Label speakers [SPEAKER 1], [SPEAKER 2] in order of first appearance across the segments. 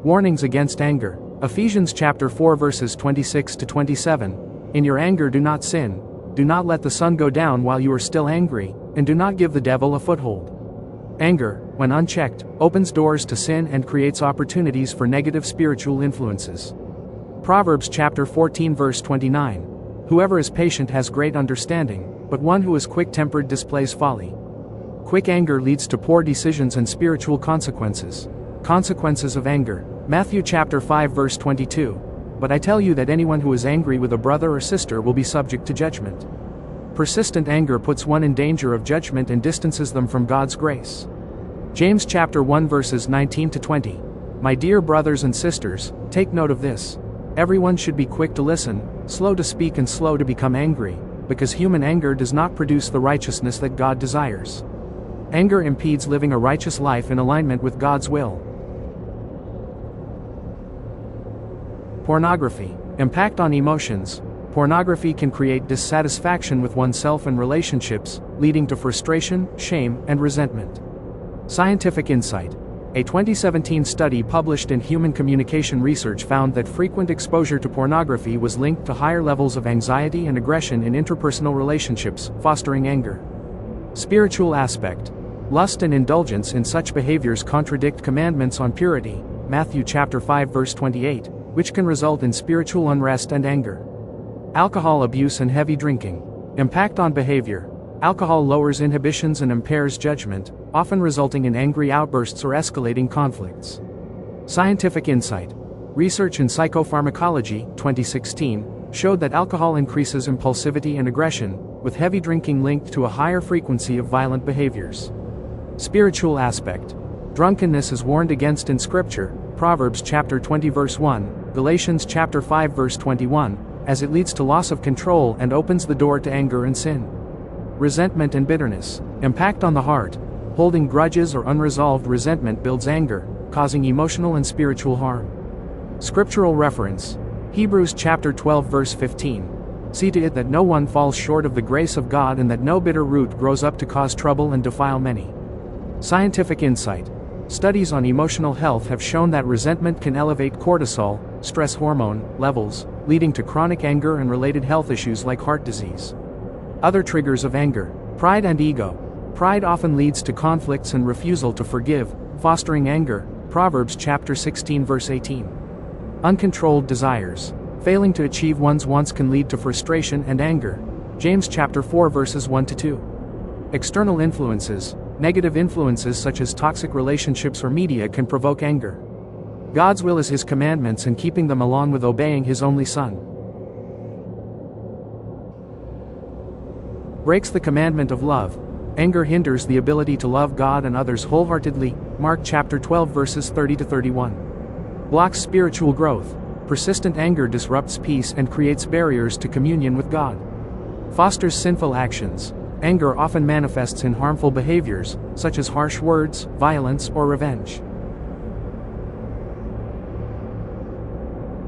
[SPEAKER 1] Warnings against anger. Ephesians chapter 4 verses 26 to 27. In your anger do not sin. Do not let the sun go down while you are still angry, and do not give the devil a foothold. Anger, when unchecked, opens doors to sin and creates opportunities for negative spiritual influences. Proverbs chapter 14 verse 29. Whoever is patient has great understanding, but one who is quick-tempered displays folly. Quick anger leads to poor decisions and spiritual consequences. Consequences of anger. Matthew chapter 5 verse 22. But I tell you that anyone who is angry with a brother or sister will be subject to judgment. Persistent anger puts one in danger of judgment and distances them from God's grace. James chapter 1 verses 19 to 20. My dear brothers and sisters, take note of this. Everyone should be quick to listen, slow to speak and slow to become angry, because human anger does not produce the righteousness that God desires. Anger impedes living a righteous life in alignment with God's will. Pornography. Impact on emotions. Pornography can create dissatisfaction with oneself and relationships, leading to frustration, shame, and resentment. Scientific insight. A 2017 study published in Human Communication Research found that frequent exposure to pornography was linked to higher levels of anxiety and aggression in interpersonal relationships, fostering anger. Spiritual aspect. Lust and indulgence in such behaviors contradict commandments on purity, Matthew chapter 5 verse 28, which can result in spiritual unrest and anger. Alcohol abuse and heavy drinking. Impact on behavior. Alcohol lowers inhibitions and impairs judgment, often resulting in angry outbursts or escalating conflicts. Scientific insight. Research in Psychopharmacology, 2016, showed that alcohol increases impulsivity and aggression, with heavy drinking linked to a higher frequency of violent behaviors. Spiritual aspect. Drunkenness is warned against in Scripture, Proverbs chapter 20 verse 1, Galatians chapter 5 verse 21, as it leads to loss of control and opens the door to anger and sin. Resentment and bitterness. Impact on the heart. Holding grudges or unresolved resentment builds anger, causing emotional and spiritual harm. Scriptural reference. Hebrews chapter 12 verse 15. See to it that no one falls short of the grace of God and that no bitter root grows up to cause trouble and defile many. Scientific insight. Studies on emotional health have shown that resentment can elevate cortisol, stress hormone, levels, leading to chronic anger and related health issues like heart disease. Other triggers of anger. Pride and ego. Pride often leads to conflicts and refusal to forgive, fostering anger, Proverbs chapter 16 verse 18. Uncontrolled desires. Failing to achieve one's wants can lead to frustration and anger, James chapter 4 verses 1 to 2. External influences. Negative influences such as toxic relationships or media can provoke anger. God's will is His commandments and keeping them along with obeying His only Son. Breaks the commandment of love. Anger hinders the ability to love God and others wholeheartedly, Mark chapter 12 verses 30 to 31. Blocks spiritual growth. Persistent anger disrupts peace and creates barriers to communion with God. Fosters sinful actions. Anger often manifests in harmful behaviors, such as harsh words, violence, or revenge.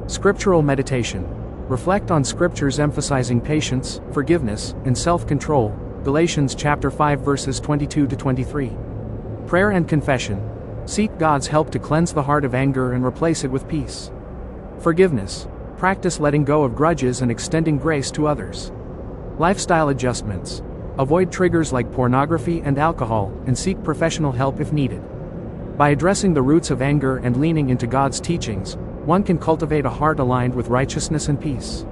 [SPEAKER 1] Scriptural meditation. Reflect on scriptures emphasizing patience, forgiveness, and self-control, Galatians chapter 5 verses 22 to 23. Prayer and confession. Seek God's help to cleanse the heart of anger and replace it with peace. Forgiveness. Practice letting go of grudges and extending grace to others. Lifestyle adjustments. Avoid triggers like pornography and alcohol, and seek professional help if needed. By addressing the roots of anger and leaning into God's teachings, one can cultivate a heart aligned with righteousness and peace.